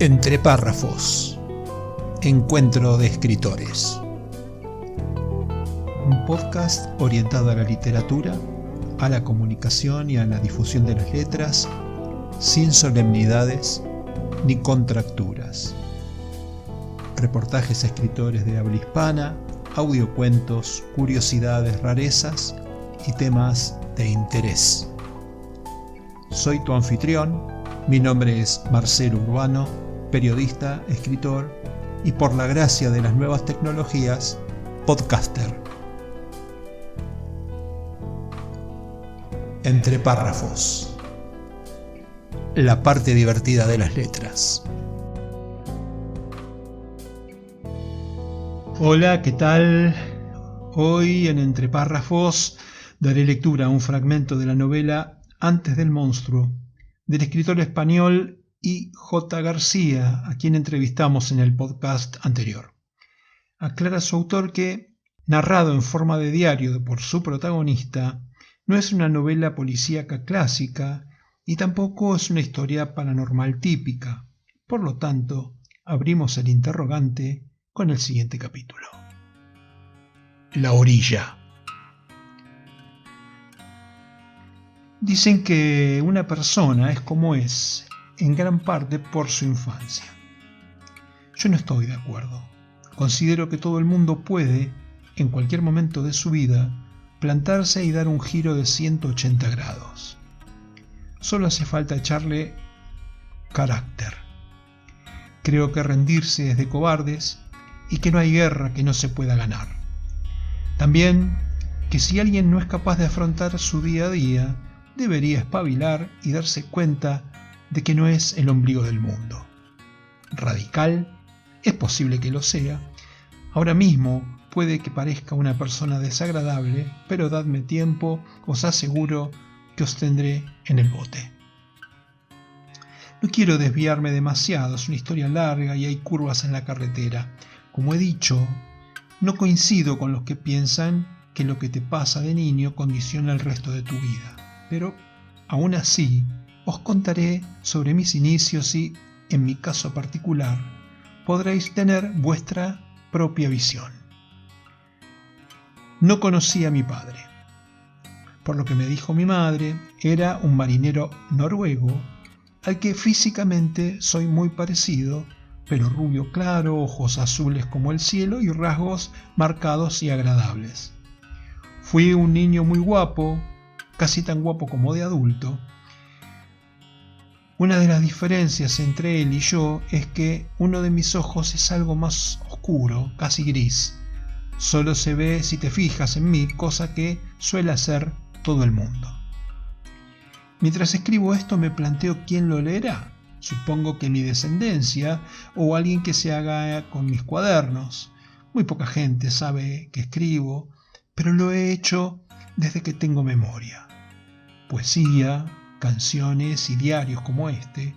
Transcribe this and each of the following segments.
Entre párrafos. Encuentro de escritores. Un podcast orientado a la literatura, a la comunicación y a la difusión de las letras, sin solemnidades ni contracturas. Reportajes a escritores de habla hispana, audiocuentos, curiosidades, rarezas y temas de interés. Soy tu anfitrión, mi nombre es Marcelo Urbano, periodista, escritor y, por la gracia de las nuevas tecnologías, podcaster. Entre párrafos. La parte divertida de las letras. Hola, ¿qué tal? Hoy en Entre párrafos daré lectura a un fragmento de la novela Antes del monstruo, del escritor español I.J. García, a quien entrevistamos en el podcast anterior. Aclara su autor que, narrado en forma de diario por su protagonista, no es una novela policíaca clásica y tampoco es una historia paranormal típica. Por lo tanto, abrimos el interrogante con el siguiente capítulo. La orilla. Dicen que una persona es como es, en gran parte por su infancia. Yo no estoy de acuerdo. Considero que todo el mundo puede, en cualquier momento de su vida, plantarse y dar un giro de 180 grados. Solo hace falta echarle carácter. Creo que rendirse es de cobardes y que no hay guerra que no se pueda ganar. También que si alguien no es capaz de afrontar su día a día, debería espabilar y darse cuenta de que no es el ombligo del mundo. Radical, es posible que lo sea. Ahora mismo puede que parezca una persona desagradable, pero dadme tiempo, os aseguro que os tendré en el bote. No quiero desviarme demasiado, es una historia larga y hay curvas en la carretera. Como he dicho, no coincido con los que piensan que lo que te pasa de niño condiciona el resto de tu vida. Pero, aún así, os contaré sobre mis inicios y, en mi caso particular, podréis tener vuestra propia visión. No conocí a mi padre. Por lo que me dijo mi madre, era un marinero noruego al que físicamente soy muy parecido, pelo rubio claro, ojos azules como el cielo y rasgos marcados y agradables. Fui un niño muy guapo, casi tan guapo como de adulto. Una de las diferencias entre él y yo es que uno de mis ojos es algo más oscuro, casi gris. Solo se ve si te fijas en mí, cosa que suele hacer todo el mundo. Mientras escribo esto me planteo quién lo leerá. Supongo que mi descendencia o alguien que se haga con mis cuadernos. Muy poca gente sabe que escribo, pero lo he hecho desde que tengo memoria. Poesía, canciones y diarios como este.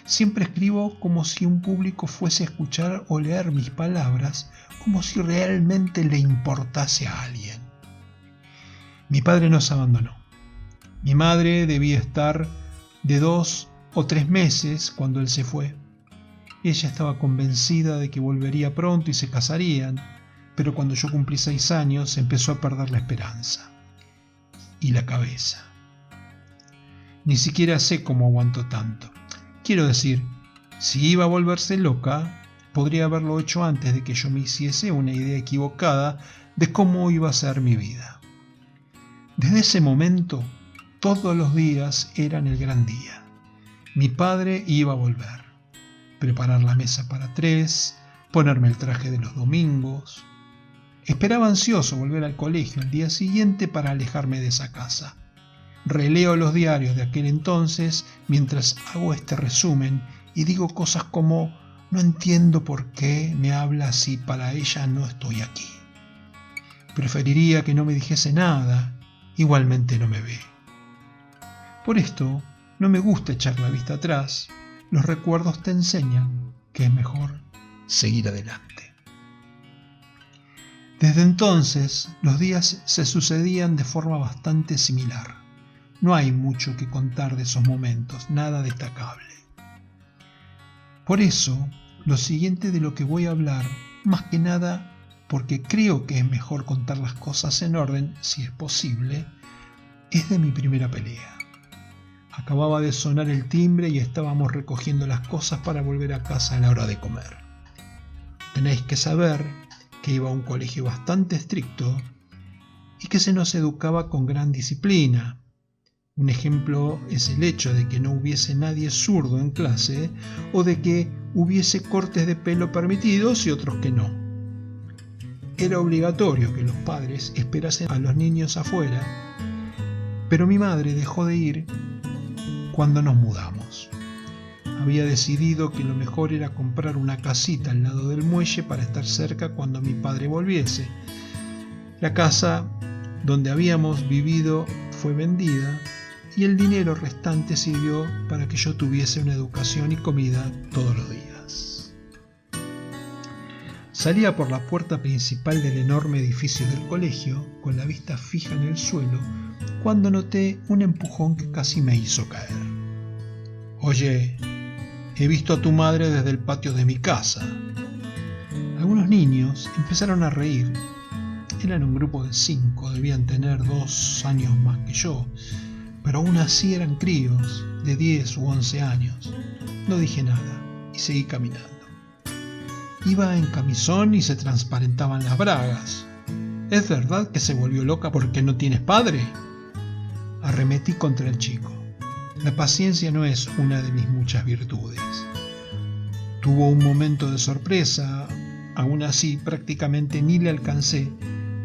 Siempre escribo como si un público fuese a escuchar o leer mis palabras, como si realmente le importase a alguien. Mi padre nos abandonó. Mi madre debía estar de 2 o 3 meses cuando él se fue. Ella estaba convencida de que volvería pronto y se casarían, pero cuando yo cumplí 6 años empezó a perder la esperanza. Y la cabeza. Ni siquiera sé cómo aguantó tanto. Quiero decir, si iba a volverse loca, podría haberlo hecho antes de que yo me hiciese una idea equivocada de cómo iba a ser mi vida. Desde ese momento, todos los días eran el gran día. Mi padre iba a volver. Preparar la mesa para 3, ponerme el traje de los domingos. Esperaba ansioso volver al colegio al día siguiente para alejarme de esa casa. Releo los diarios de aquel entonces mientras hago este resumen y digo cosas como: no entiendo por qué me habla así, para ella no estoy aquí. Preferiría que no me dijese nada, igualmente no me ve. Por esto, no me gusta echar la vista atrás. Los recuerdos te enseñan que es mejor seguir adelante. Desde entonces, los días se sucedían de forma bastante similar. No hay mucho que contar de esos momentos, nada destacable. Por eso, lo siguiente de lo que voy a hablar, más que nada porque creo que es mejor contar las cosas en orden, si es posible, es de mi primera pelea. Acababa de sonar el timbre y estábamos recogiendo las cosas para volver a casa a la hora de comer. Tenéis que saber que iba a un colegio bastante estricto y que se nos educaba con gran disciplina. Un ejemplo es el hecho de que no hubiese nadie zurdo en clase o de que hubiese cortes de pelo permitidos y otros que no. Era obligatorio que los padres esperasen a los niños afuera, pero mi madre dejó de ir cuando nos mudamos. Había decidido que lo mejor era comprar una casita al lado del muelle para estar cerca cuando mi padre volviese. La casa donde habíamos vivido fue vendida y el dinero restante sirvió para que yo tuviese una educación y comida todos los días. Salía por la puerta principal del enorme edificio del colegio, con la vista fija en el suelo, cuando noté un empujón que casi me hizo caer. «Oye, he visto a tu madre desde el patio de mi casa». Algunos niños empezaron a reír. Eran un grupo de 5, debían tener 2 años más que yo, pero aún así eran críos de 10 u 11 años. No dije nada y seguí caminando. Iba en camisón y se transparentaban las bragas. ¿Es verdad que se volvió loca porque no tienes padre? Arremetí contra el chico. La paciencia no es una de mis muchas virtudes. Tuvo un momento de sorpresa, aún así prácticamente ni le alcancé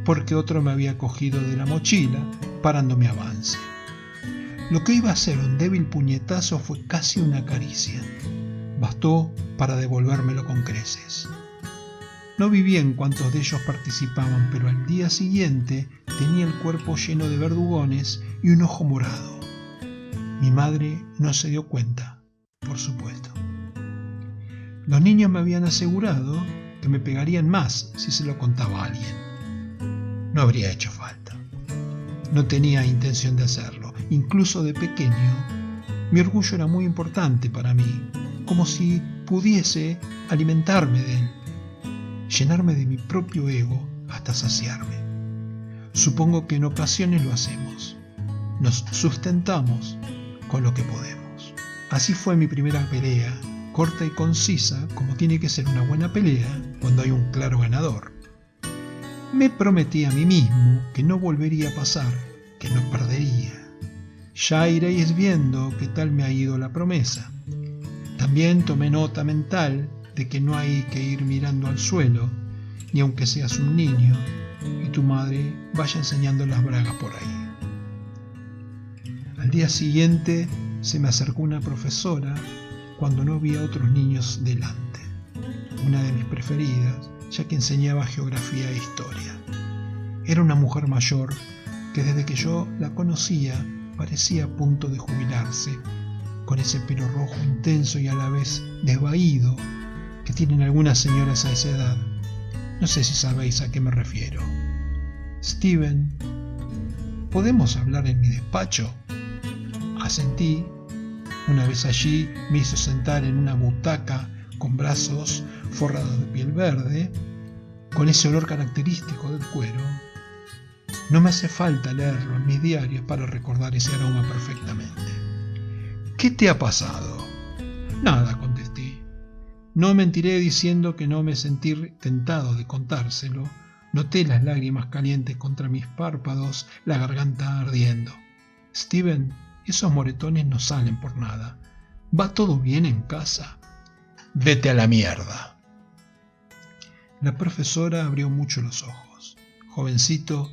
porque otro me había cogido de la mochila, parando mi avance. Lo que iba a ser un débil puñetazo fue casi una caricia. Bastó para devolvérmelo con creces. No vi bien cuántos de ellos participaban, pero al día siguiente tenía el cuerpo lleno de verdugones y un ojo morado. Mi madre no se dio cuenta, por supuesto. Los niños me habían asegurado que me pegarían más si se lo contaba a alguien. No habría hecho falta. No tenía intención de hacerlo. Incluso de pequeño, mi orgullo era muy importante para mí, como si pudiese alimentarme de él, llenarme de mi propio ego hasta saciarme. Supongo que en ocasiones lo hacemos. Nos sustentamos con lo que podemos. Así fue mi primera pelea, corta y concisa, como tiene que ser una buena pelea cuando hay un claro ganador. Me prometí a mí mismo que no volvería a pasar, que no perdería. Ya iréis viendo qué tal me ha ido la promesa. También tomé nota mental de que no hay que ir mirando al suelo, ni aunque seas un niño y tu madre vaya enseñando las bragas por ahí. Al día siguiente se me acercó una profesora cuando no había otros niños delante, una de mis preferidas, ya que enseñaba geografía e historia. Era una mujer mayor que desde que yo la conocía parecía a punto de jubilarse, con ese pelo rojo intenso y a la vez desvaído que tienen algunas señoras a esa edad. No sé si sabéis a qué me refiero. «Steven, ¿podemos hablar en mi despacho?». Asentí. Una vez allí me hizo sentar en una butaca con brazos forrados de piel verde, con ese olor característico del cuero. No me hace falta leerlo en mis diarios para recordar ese aroma perfectamente. «¿Qué te ha pasado?». «Nada», contesté. No mentiré diciendo que no me sentí tentado de contárselo. Noté las lágrimas calientes contra mis párpados, la garganta ardiendo. «Steven, esos moretones no salen por nada. ¿Va todo bien en casa?». «Vete a la mierda». La profesora abrió mucho los ojos. «Jovencito,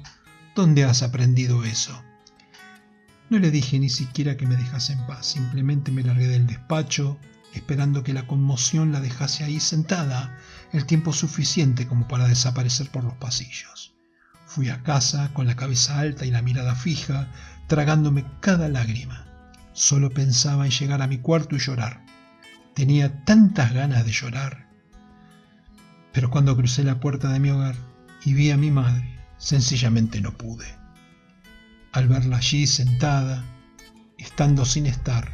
¿dónde has aprendido eso?». No le dije ni siquiera que me dejase en paz. Simplemente me largué del despacho, esperando que la conmoción la dejase ahí sentada el tiempo suficiente como para desaparecer por los pasillos. Fui a casa con la cabeza alta y la mirada fija, tragándome cada lágrima. Solo pensaba en llegar a mi cuarto y llorar. Tenía tantas ganas de llorar. Pero cuando crucé la puerta de mi hogar y vi a mi madre, sencillamente no pude. Al verla allí sentada, estando sin estar,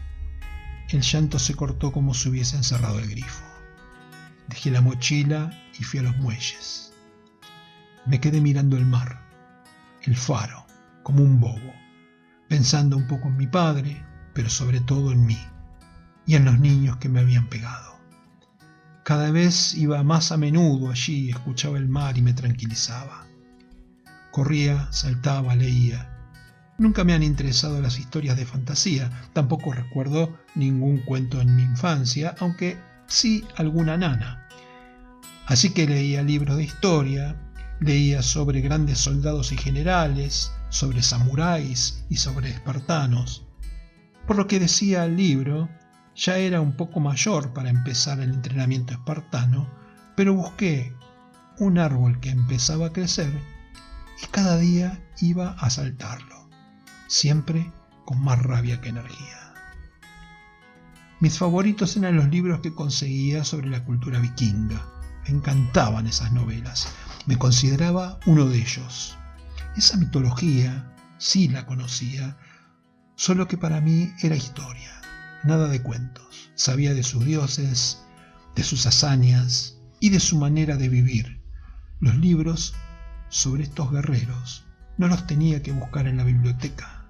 el llanto se cortó como si hubiesen cerrado el grifo. Dejé la mochila y fui a los muelles. Me quedé mirando el mar, el faro, como un bobo, pensando un poco en mi padre, pero sobre todo en mí y en los niños que me habían pegado. Cada vez iba más a menudo allí, escuchaba el mar y me tranquilizaba. Corría, saltaba, leía. Nunca me han interesado las historias de fantasía, tampoco recuerdo ningún cuento en mi infancia, aunque sí alguna nana. Así que leía libros de historia, leía sobre grandes soldados y generales, sobre samuráis y sobre espartanos. Por lo que decía el libro, ya era un poco mayor para empezar el entrenamiento espartano, pero busqué un árbol que empezaba a crecer y cada día iba a saltarlo, siempre con más rabia que energía. Mis favoritos eran los libros que conseguía sobre la cultura vikinga. Me encantaban esas novelas. Me consideraba uno de ellos. Esa mitología sí la conocía, solo que para mí era historia, nada de cuentos. Sabía de sus dioses, de sus hazañas y de su manera de vivir. Los libros sobre estos guerreros no los tenía que buscar en la biblioteca.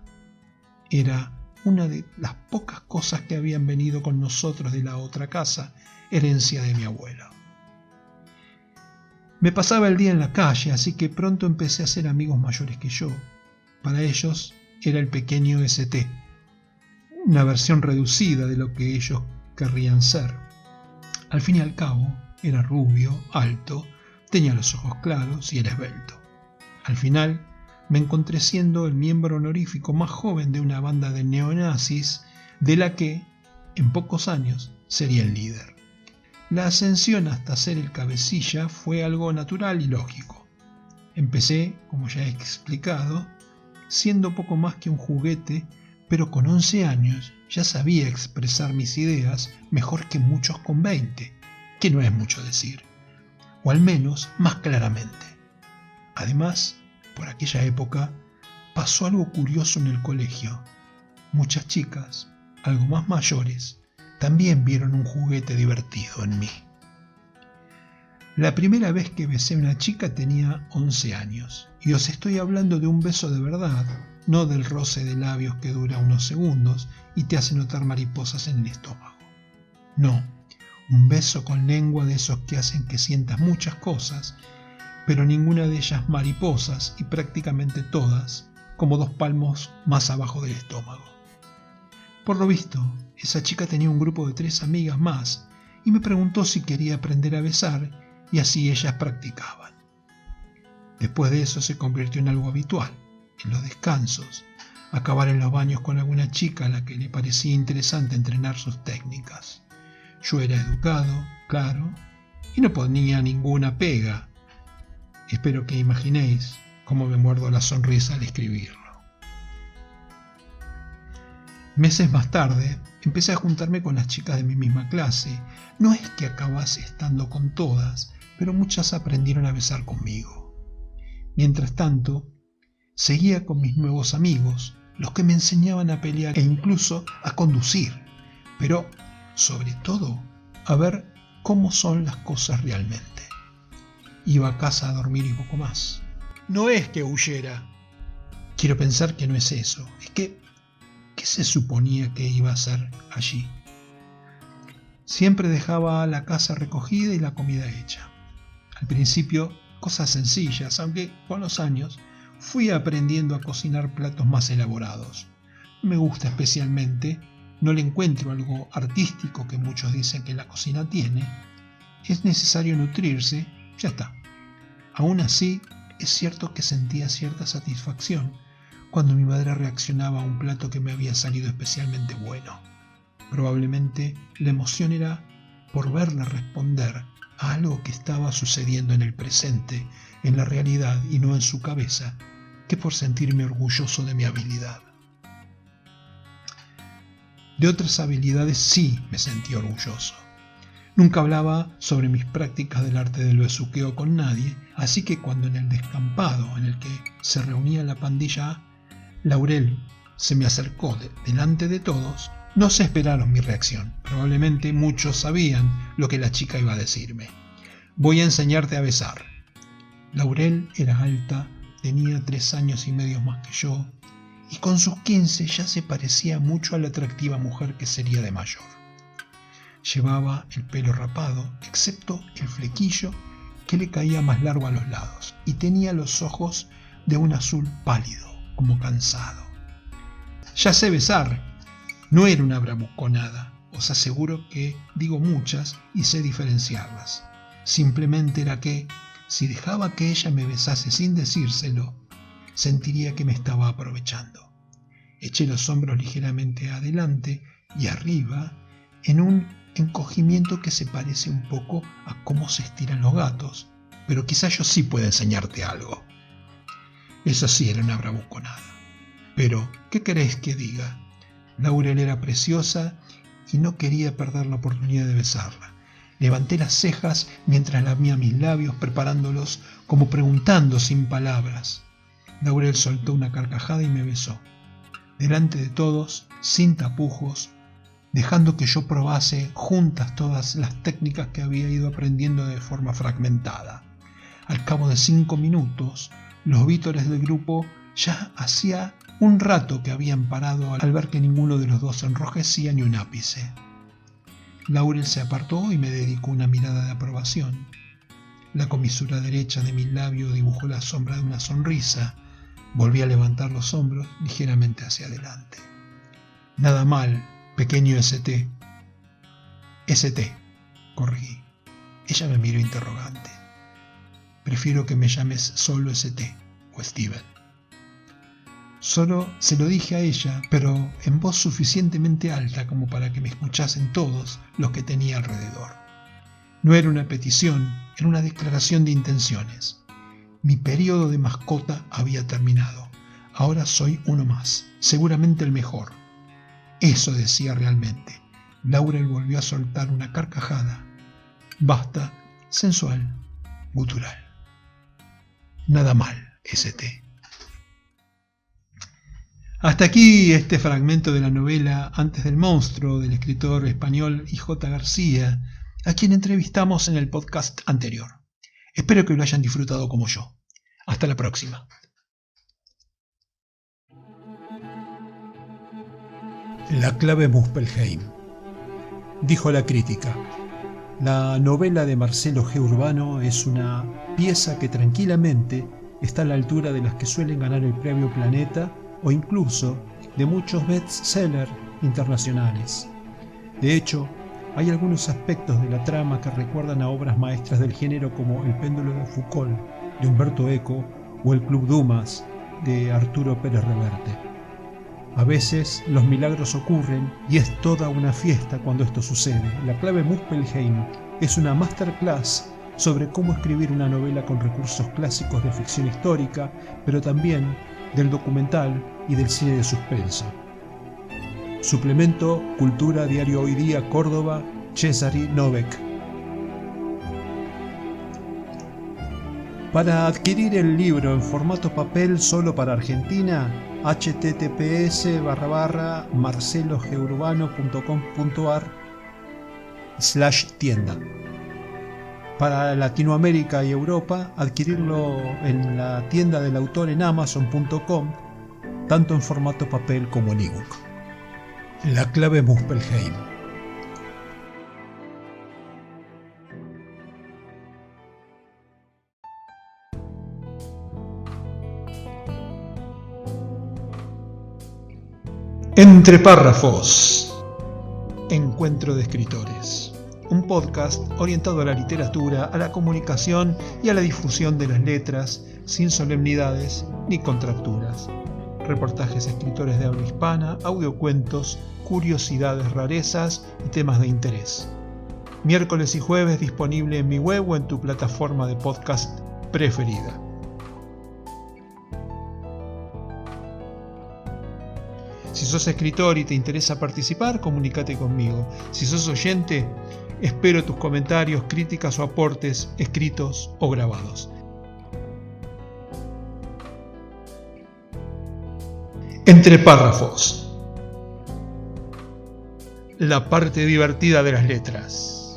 Era una de las pocas cosas que habían venido con nosotros de la otra casa, herencia de mi abuelo. Me pasaba el día en la calle, así que pronto empecé a hacer amigos mayores que yo. Para ellos era el pequeño ST, una versión reducida de lo que ellos querrían ser. Al fin y al cabo, era rubio, alto, tenía los ojos claros y era esbelto. Al final, me encontré siendo el miembro honorífico más joven de una banda de neonazis, de la que, en pocos años, sería el líder. La ascensión hasta ser el cabecilla fue algo natural y lógico. Empecé, como ya he explicado, siendo poco más que un juguete, pero con 11 años ya sabía expresar mis ideas mejor que muchos con 20, que no es mucho decir, o al menos más claramente. Además, por aquella época, pasó algo curioso en el colegio. Muchas chicas, algo más mayores, también vieron un juguete divertido en mí. La primera vez que besé a una chica tenía 11 años, y os estoy hablando de un beso de verdad, no del roce de labios que dura unos segundos y te hace notar mariposas en el estómago. No, un beso con lengua de esos que hacen que sientas muchas cosas, pero ninguna de ellas mariposas y prácticamente todas como 2 palmos más abajo del estómago. Por lo visto, esa chica tenía un grupo de 3 amigas más y me preguntó si quería aprender a besar y así ellas practicaban. Después de eso se convirtió en algo habitual, en los descansos, acabar en los baños con alguna chica a la que le parecía interesante entrenar sus técnicas. Yo era educado, claro, y no ponía ninguna pega. Espero que imaginéis cómo me muerdo la sonrisa al escribirlo. Meses más tarde, empecé a juntarme con las chicas de mi misma clase. No es que acabase estando con todas, pero muchas aprendieron a besar conmigo. Mientras tanto, seguía con mis nuevos amigos, los que me enseñaban a pelear e incluso a conducir, pero, sobre todo, a ver cómo son las cosas realmente. Iba a casa a dormir y poco más. No es que huyera. Quiero pensar que no es eso. Es que, ¿qué se suponía que iba a hacer allí? Siempre dejaba la casa recogida y la comida hecha. Al principio, cosas sencillas, aunque con los años fui aprendiendo a cocinar platos más elaborados. Me gusta especialmente, no le encuentro algo artístico que muchos dicen que la cocina tiene. Es necesario nutrirse, ya está. Aún así, es cierto que sentía cierta satisfacción cuando mi madre reaccionaba a un plato que me había salido especialmente bueno. Probablemente la emoción era por verla responder a algo que estaba sucediendo en el presente, en la realidad y no en su cabeza, que por sentirme orgulloso de mi habilidad. De otras habilidades sí me sentí orgulloso. Nunca hablaba sobre mis prácticas del arte del besuqueo con nadie, así que cuando en el descampado en el que se reunía la pandilla, Laurel se me acercó delante de todos, No se esperaron mi reacción. Probablemente muchos sabían lo que la chica iba a decirme. Voy a enseñarte a besar. Laurel era alta, tenía 3 años y medio más que yo, y con sus 15 ya se parecía mucho a la atractiva mujer que sería de mayor. Llevaba el pelo rapado, excepto el flequillo que le caía más largo a los lados, y tenía los ojos de un azul pálido, como cansado. Ya sé besar. No era una bravuconada, os aseguro que digo muchas y sé diferenciarlas. Simplemente era que, si dejaba que ella me besase sin decírselo, sentiría que me estaba aprovechando. Eché los hombros ligeramente adelante y arriba, en un encogimiento que se parece un poco a cómo se estiran los gatos, pero quizás yo sí pueda enseñarte algo. Eso sí era una bravuconada. Pero, ¿qué queréis que diga? Laurel era preciosa y no quería perder la oportunidad de besarla. Levanté las cejas mientras lamía mis labios, preparándolos como preguntando sin palabras. Laurel soltó una carcajada y me besó. Delante de todos, sin tapujos, dejando que yo probase juntas todas las técnicas que había ido aprendiendo de forma fragmentada. Al cabo de 5 minutos, los vítores del grupo ya hacía un rato que habían parado al ver que ninguno de los dos enrojecía ni un ápice. Laurel se apartó y me dedicó una mirada de aprobación. La comisura derecha de mi labio dibujó la sombra de una sonrisa. Volví a levantar los hombros ligeramente hacia adelante. Nada mal, pequeño ST. ST, corregí. Ella me miró interrogante. Prefiero que me llames solo ST o Steven. Solo se lo dije a ella, pero en voz suficientemente alta como para que me escuchasen todos los que tenía alrededor. No era una petición, era una declaración de intenciones. Mi periodo de mascota había terminado. Ahora soy uno más, seguramente el mejor. Eso decía realmente. Laurel volvió a soltar una carcajada. Basta, sensual, gutural. Nada mal, ST. Hasta aquí este fragmento de la novela Antes del monstruo del escritor español I.J. García, a quien entrevistamos en el podcast anterior. Espero que lo hayan disfrutado como yo. Hasta la próxima. La clave Muspelheim. Dijo la crítica. La novela de Marcelo G. Urbano es una pieza que tranquilamente está a la altura de las que suelen ganar el premio Planeta o incluso de muchos bestsellers internacionales. De hecho, hay algunos aspectos de la trama que recuerdan a obras maestras del género como El péndulo de Foucault, de Humberto Eco, o El Club Dumas, de Arturo Pérez Reverte. A veces los milagros ocurren y es toda una fiesta cuando esto sucede. La clave Muspelheim es una masterclass sobre cómo escribir una novela con recursos clásicos de ficción histórica, pero también del documental y del cine de suspenso. Suplemento Cultura Diario Hoy Día Córdoba, Cesari Novek. Para adquirir el libro en formato papel solo para Argentina, https://marcelogeurbano.com.ar/tienda. Para Latinoamérica y Europa, adquirirlo en la tienda del autor en Amazon.com, tanto en formato papel como en ebook. La clave Muspelheim. Entre párrafos. Encuentro de escritores. Un podcast orientado a la literatura, a la comunicación y a la difusión de las letras, sin solemnidades ni contracturas. Reportajes a escritores de habla hispana, audiocuentos, curiosidades, rarezas y temas de interés. Miércoles y jueves disponible en mi web o en tu plataforma de podcast preferida. Si sos escritor y te interesa participar, comunícate conmigo. Si sos oyente, espero tus comentarios, críticas o aportes escritos o grabados. Entre párrafos. la parte divertida de las letras.